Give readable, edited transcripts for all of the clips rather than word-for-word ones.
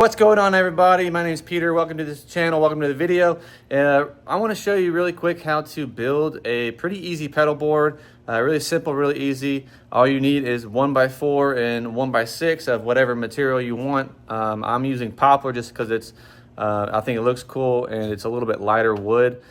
What's going on, everybody? My name is Peter. Welcome to this channel. Welcome to the video. I want to show you really quick how to build a pretty easy pedal board. Really simple, really easy. All you need is 1x4 and 1x6 of whatever material you want. I'm using poplar just because it's I think it looks cool and it's a little bit lighter wood.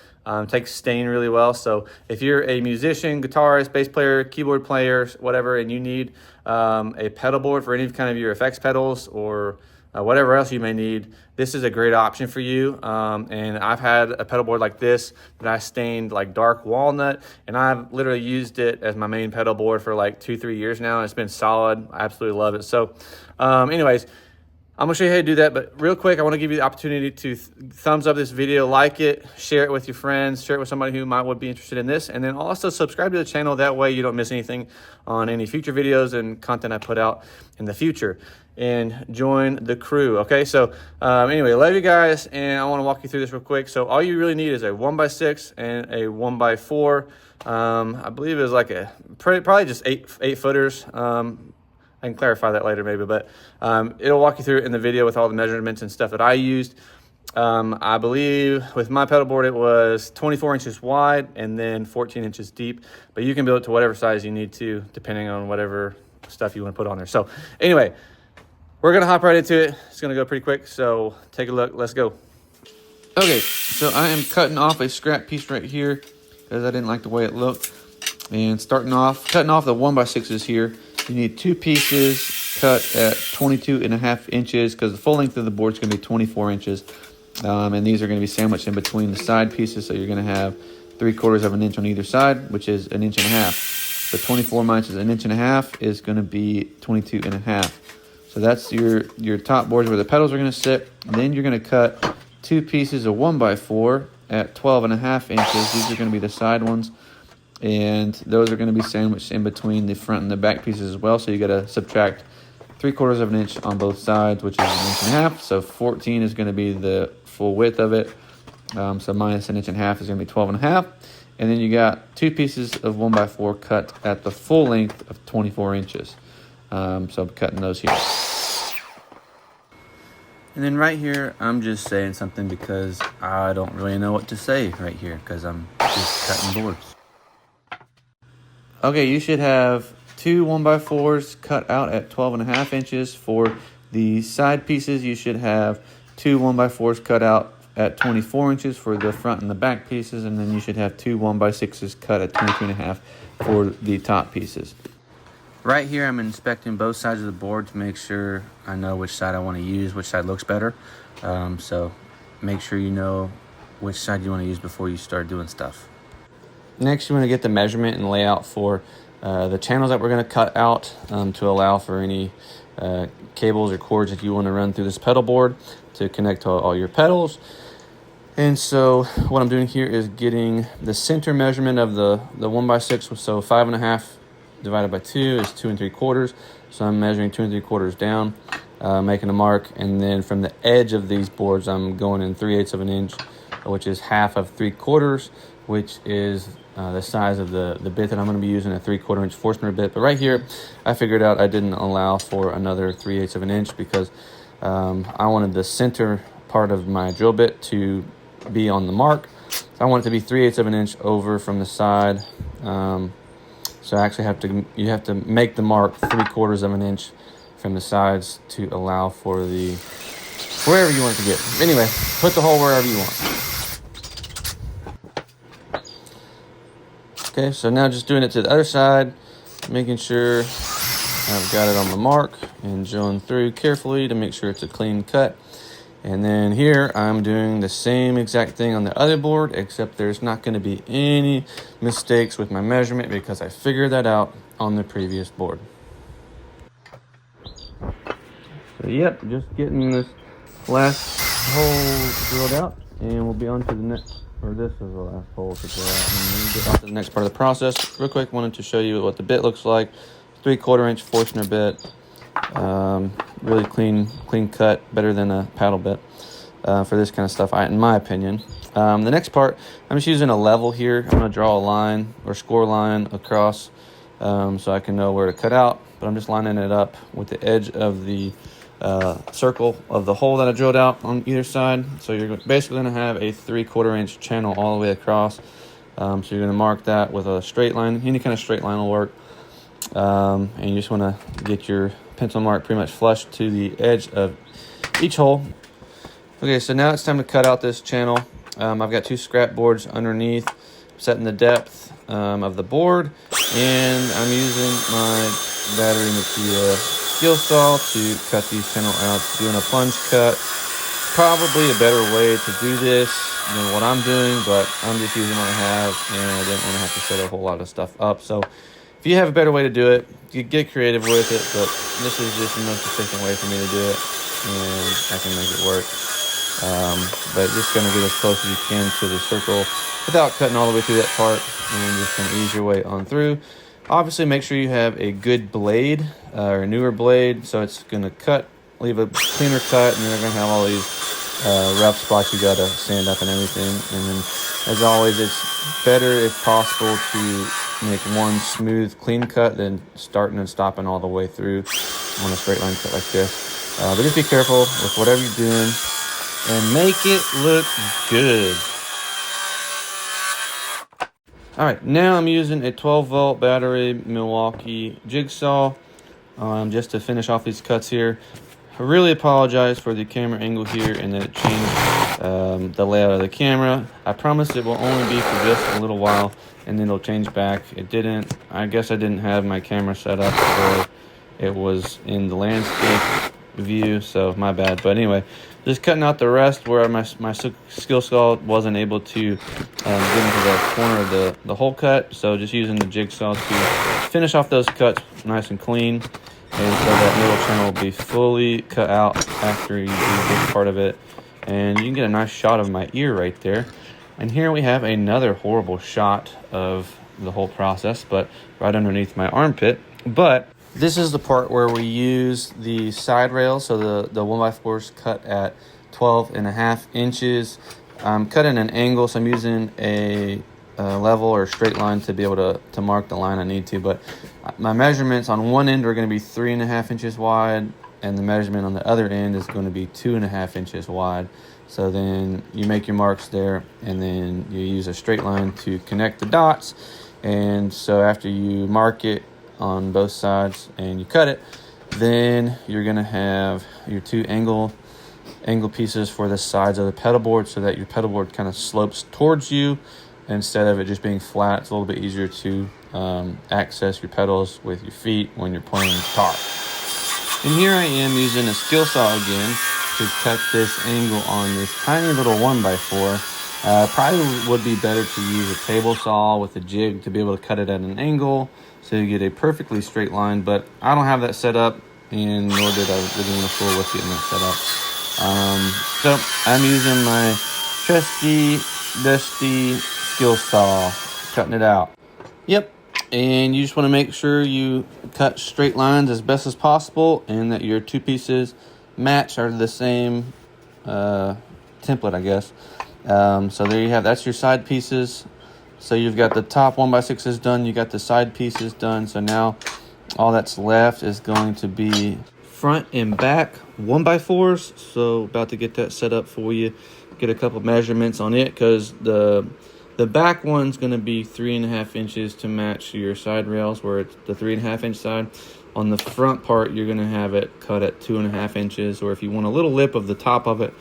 Takes stain really well. So if you're a musician, guitarist, bass player, keyboard player, whatever, and you need a pedal board for any kind of your effects pedals or whatever else you may need, this is a great option for you. And I've had a pedal board like this that I stained like dark walnut, and I've literally used it as my main pedal board for like 2-3 years now, and it's been solid. I absolutely love it. So anyways, I'm gonna show you how to do that, but real quick, I wanna give you the opportunity to thumbs up this video, like it, share it with your friends, share it with somebody who would be interested in this, and then also subscribe to the channel. That way you don't miss anything on any future videos and content I put out in the future. And join the crew, okay? So anyway, love you guys, and I wanna walk you through this real quick. So all you really need is a 1x6 and a 1x4. I believe it was like probably just eight footers. I can clarify that later maybe, but it'll walk you through it in the video with all the measurements and stuff that I used. I believe with my pedal board, it was 24 inches wide and then 14 inches deep, but you can build it to whatever size you need to, depending on whatever stuff you want to put on there. So anyway, we're gonna hop right into it. It's gonna go pretty quick, so take a look, let's go. Okay, so I am cutting off a scrap piece right here because I didn't like the way it looked. And cutting off the 1x6s here. You need two pieces cut at 22.5 inches because the full length of the board is going to be 24 inches. And these are going to be sandwiched in between the side pieces. So you're going to have 3/4 of an inch on either side, which is 1.5 inches. So 24 minus 1.5 inches is going to be 22.5. So that's your top boards where the pedals are going to sit. And then you're going to cut two pieces of 1x4 at 12.5 inches. These are going to be the side ones. And those are going to be sandwiched in between the front and the back pieces as well. So you got to subtract 3/4 of an inch on both sides, which is 1.5 inches. So 14 is going to be the full width of it. So minus 1.5 inches is going to be 12.5. And then you got two pieces of 1x4 cut at the full length of 24 inches. So I'm cutting those here. And then right here, I'm just saying something because I don't really know what to say right here because I'm just cutting boards. Okay, you should have two 1x4s cut out at 12.5 inches. For the side pieces, you should have two 1x4s cut out at 24 inches for the front and the back pieces, and then you should have two 1x6s cut at 22.5 for the top pieces. Right here, I'm inspecting both sides of the board to make sure I know which side I want to use, which side looks better. So make sure you know which side you want to use before you start doing stuff. Next, you want to get the measurement and layout for the channels that we're going to cut out to allow for any cables or cords that you want to run through this pedal board to connect to all your pedals. And so what I'm doing here is getting the center measurement of the 1x6. So 5.5 divided by 2 is 2 3/4. So I'm measuring 2 3/4 down, making a mark. And then from the edge of these boards, I'm going in 3/8 of an inch, which is half of 3/4, which is the size of the bit that I'm going to be using, a 3/4 inch Forstner bit. But right here, I figured out I didn't allow for another 3/8 of an inch because I wanted the center part of my drill bit to be on the mark. So I want it to be 3/8 of an inch over from the side. So I actually you have to make the mark 3/4 of an inch from the sides to allow for the wherever you want it to get. Anyway, put the hole wherever you want. Okay, so now just doing it to the other side, making sure I've got it on the mark and drilling through carefully to make sure it's a clean cut. And then here I'm doing the same exact thing on the other board, except there's not going to be any mistakes with my measurement because I figured that out on the previous board. So yep, just getting this last hole drilled out, and we'll be on to the next. Or this is the last hole to drill out. And then get on to the next part of the process. Real quick, wanted to show you what the bit looks like. 3/4 inch Forstner bit. Really clean cut, better than a paddle bit for this kind of stuff, in my opinion. The next part, I'm just using a level here. I'm going to draw a line or score line across so I can know where to cut out. But I'm just lining it up with the edge of the circle of the hole that I drilled out on either side. So you're basically going to have a 3/4 inch channel all the way across. So you're going to mark that with a straight line. Any kind of straight line will work. And you just want to get your pencil mark pretty much flush to the edge of each hole. Okay, so now it's time to cut out this channel. I've got 2 scrap boards underneath, setting the depth of the board, and I'm using my battery Makita skill saw to cut these channel out. Doing a plunge cut, probably a better way to do this than what I'm doing, but I'm just using what I have, and I didn't want to have to set a whole lot of stuff up. So if you have a better way to do it, you get creative with it, but this is just the most efficient way for me to do it, and I can make it work. But just going to get as close as you can to the circle without cutting all the way through that part, and just going to ease your way on through. Obviously, make sure you have a good blade or a newer blade, so it's going to cut, leave a cleaner cut, and you're going to have all these rough spots you got to sand up and everything. And then, as always, it's better if possible to make one smooth, clean cut than starting and stopping all the way through on a straight line cut like this. But just be careful with whatever you're doing and make it look good. All right, now I'm using a 12-volt battery Milwaukee jigsaw just to finish off these cuts here. I really apologize for the camera angle here and that it changed the layout of the camera. I promise it will only be for just a little while and then it'll change back. It didn't. I guess I didn't have my camera set up where it was in the landscape view, so my bad. But anyway, just cutting out the rest where my skill saw wasn't able to get into the corner of the hole cut. So just using the jigsaw to finish off those cuts nice and clean, and so that middle channel will be fully cut out after you do this part of it. And you can get a nice shot of my ear right there. And here we have another horrible shot of the whole process, but right underneath my armpit. But this is the part where we use the side rail. So the 1x4 cut at 12.5 inches. I'm cutting an angle, so I'm using a level or straight line to be able to mark the line I need to. But my measurements on one end are going to be 3.5 inches wide, and the measurement on the other end is going to be 2.5 inches wide. So then you make your marks there, and then you use a straight line to connect the dots. And so after you mark it on both sides and you cut it, then you're going to have your 2 angle pieces for the sides of the pedal board, so that your pedal board kind of slopes towards you instead of it just being flat. It's a little bit easier to access your pedals with your feet when you're playing guitar. And here I am using a skill saw again to cut this angle on this tiny little 1x4. Probably would be better to use a table saw with a jig to be able to cut it at an angle so you get a perfectly straight line, but I don't have that set up, and nor did I really want to fool with getting that set up. So I'm using my trusty, dusty skill saw, cutting it out. Yep, and you just want to make sure you cut straight lines as best as possible, and that your 2 pieces match, are the same template, I guess. So there you have, that's your side pieces. So you've got the top 1x6s done, you got the side pieces done. So now all that's left is going to be front and back 1x4s. So about to get that set up for you. Get a couple measurements on it, because the back one's going to be 3.5 inches to match your side rails, where it's the 3.5 inch side. On the front part, you're going to have it cut at 2.5 inches, or if you want a little lip of the top of it,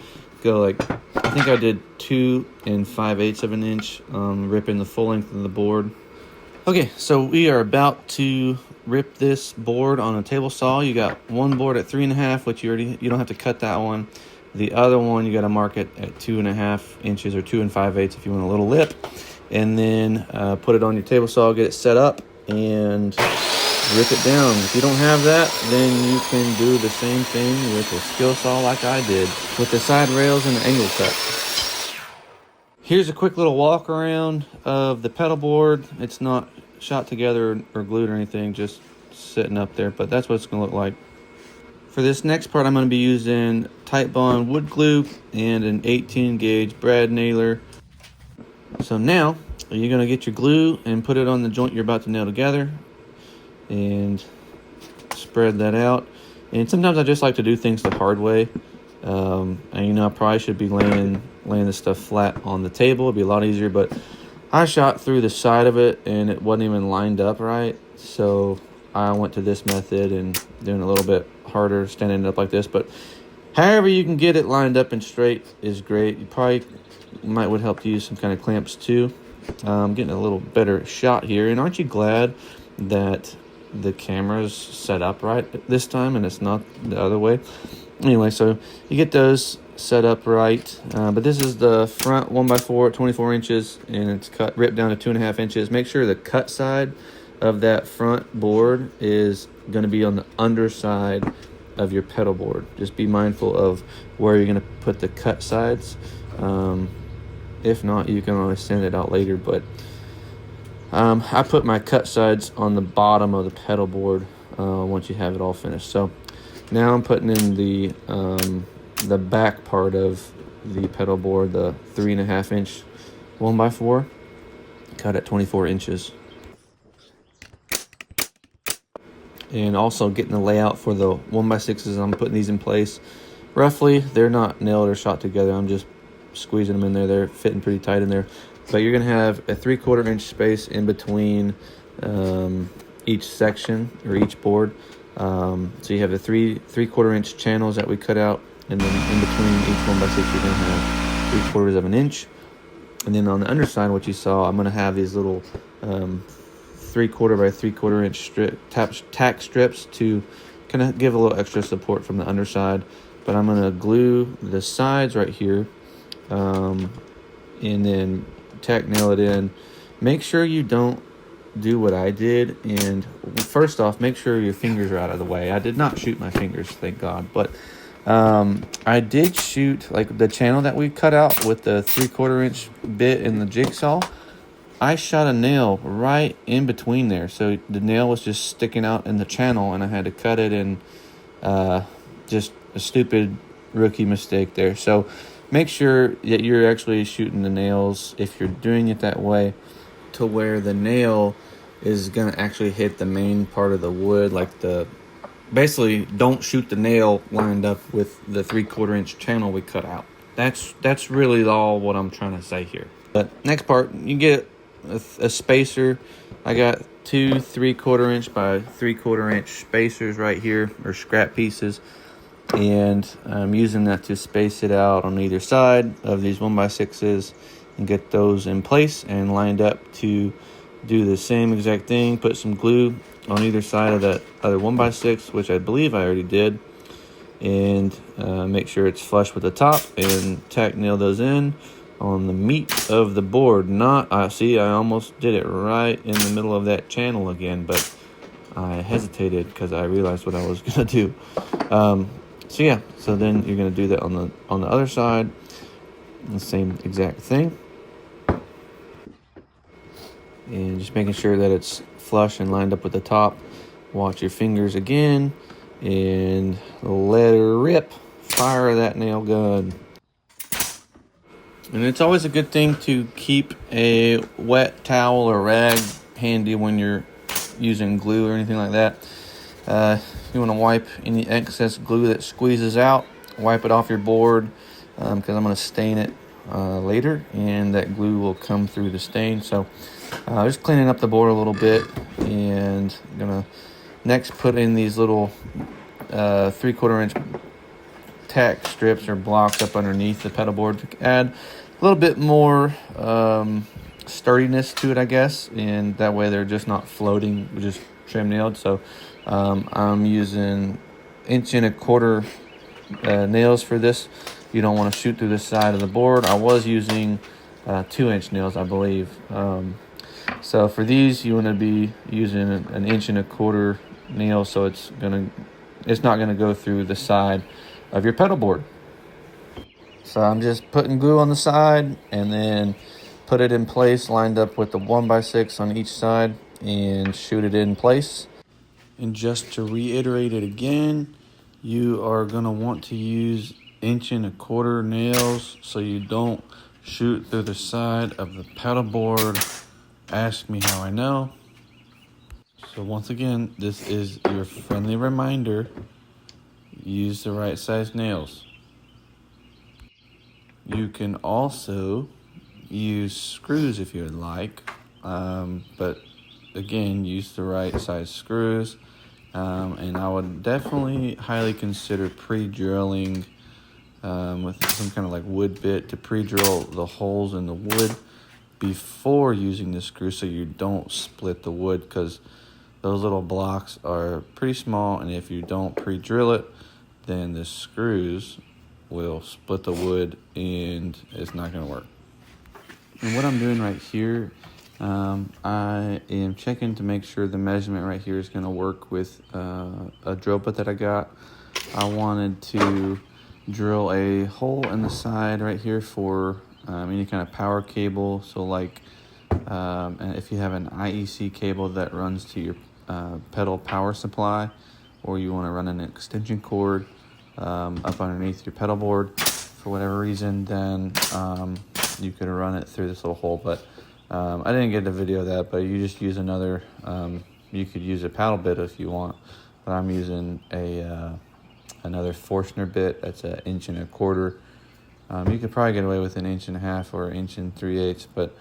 go like, I think I did 2 5/8 of an inch, ripping the full length of the board. Okay, so we are about to rip this board on a table saw. You got one board at 3.5, which you don't have to cut that one. The other one, you got to mark it at 2.5 inches or 2 5/8 if you want a little lip, and then put it on your table saw, get it set up, and rip it down. If you don't have that, then you can do the same thing with a skill saw like I did, with the side rails and the angle cut. Here's a quick little walk around of the pedal board. It's not shot together or glued or anything, just sitting up there, but that's what it's going to look like. For this next part, I'm going to be using Tight Bond wood glue and an 18 gauge brad nailer. So now you're going to get your glue and put it on the joint you're about to nail together, and spread that out. And sometimes I just like to do things the hard way. And you know, I probably should be laying this stuff flat on the table. It'd be a lot easier, but I shot through the side of it and it wasn't even lined up right. So I went to this method and doing a little bit harder, standing it up like this. But however you can get it lined up and straight is great. You probably would help to use some kind of clamps too. Getting a little better shot here. And aren't you glad that the camera's set up right this time and it's not the other way? Anyway, so you get those set up right. But this is the front 1x4 at 24 inches, and it's ripped down to 2.5 inches. Make sure the cut side of that front board is going to be on the underside of your pedal board. Just be mindful of where you're going to put the cut sides. If not, you can always sand it out later, but I put my cut sides on the bottom of the pedal board once you have it all finished. So now I'm putting in the back part of the pedal board, the 3.5 inch 1x4, cut at 24 inches. And also getting the layout for the 1x6s, I'm putting these in place. Roughly, they're not nailed or shot together. I'm just squeezing them in there. They're fitting pretty tight in there. But you're going to have a 3/4 inch space in between each section or each board. So you have the 3/4 inch channels that we cut out, and then in between each 1x6 you're going to have 3/4 of an inch. And then on the underside, what you saw, I'm going to have these little 3/4 by 3/4 inch tack strips to kind of give a little extra support from the underside. But I'm going to glue the sides right here, and then tack nail it in. Make sure you don't do what I did, and first off, make sure your fingers are out of the way. I did not shoot my fingers, thank God, but I did shoot like the channel that we cut out with the 3/4 inch bit and the jigsaw. I shot a nail right in between there, so the nail was just sticking out in the channel, and I had to cut it, and just a stupid rookie mistake there. So make sure that you're actually shooting the nails, if you're doing it that way, to where the nail is going to actually hit the main part of the wood. Like basically don't shoot the nail lined up with the 3/4 inch channel we cut out. That's really all what I'm trying to say here. But next part, you get a spacer. I got two 3/4 inch by 3/4 inch spacers right here, or scrap pieces, and I'm using that to space it out on either side of these 1x6s and get those in place and lined up to do the same exact thing. Put some glue on either side of that other 1x6, which I believe I already did, and make sure it's flush with the top, and tack nail those in on the meat of the board. See, I almost did it right in the middle of that channel again, but I hesitated because I realized what I was gonna do. So yeah, so then you're gonna do that on the other side, the same exact thing, and just making sure that it's flush and lined up with the top. Watch your fingers again, and let her rip. Fire that nail gun. And it's always a good thing to keep a wet towel or rag handy when you're using glue or anything like that. You want to wipe any excess glue that squeezes out. Wipe it off your board, because I'm going to stain it later, and that glue will come through the stain. So just cleaning up the board a little bit, and I'm going to next put in these little 3/4 inch tack strips or blocks up underneath the pedal board to add a little bit more sturdiness to it, I guess, and that way they're just not floating, just trim nailed. So I'm using 1.25 inch nails for this. You don't want to shoot through the side of the board. I was using 2-inch nails, I believe. So for these, you want to be using an 1.25 inch nail, so it's not gonna go through the side of your pedal board. So I'm just putting glue on the side, and then put it in place, lined up with the 1x6 on each side, and shoot it in place. And just to reiterate it again, you are gonna want to use 1.25 inch nails so you don't shoot through the side of the pedal board. Ask me how I know. So once again, this is your friendly reminder use the right size nails. You can also use screws if you would like, but again, use the right size screws. And I would definitely highly consider pre-drilling with some kind of like wood bit to pre-drill the holes in the wood before using the screw, so you don't split the wood, because those little blocks are pretty small, and if you don't pre-drill it, then the screws will split the wood and it's not going to work. And what I'm doing right here, I am checking to make sure the measurement right here is going to work with a drill bit that I got. I wanted to drill a hole in the side right here for any kind of power cable. So like and if you have an IEC cable that runs to your pedal power supply, or you want to run an extension cord up underneath your pedal board for whatever reason, then you could run it through this little hole. But I didn't get a video of that, but you just use another, you could use a paddle bit if you want, but I'm using another Forstner bit that's 1 1/4 inch. You could probably get away with 1.5 inches or 1 3/8 inches, but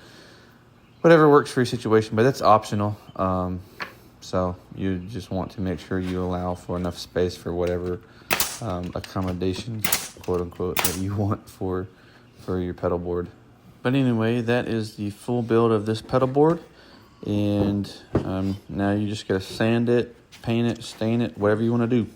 whatever works for your situation, but that's optional. So you just want to make sure you allow for enough space for whatever accommodations, quote unquote, that you want for your pedal board. But anyway, that is the full build of this pedal board, and now you just gotta sand it, paint it, stain it, whatever you want to do.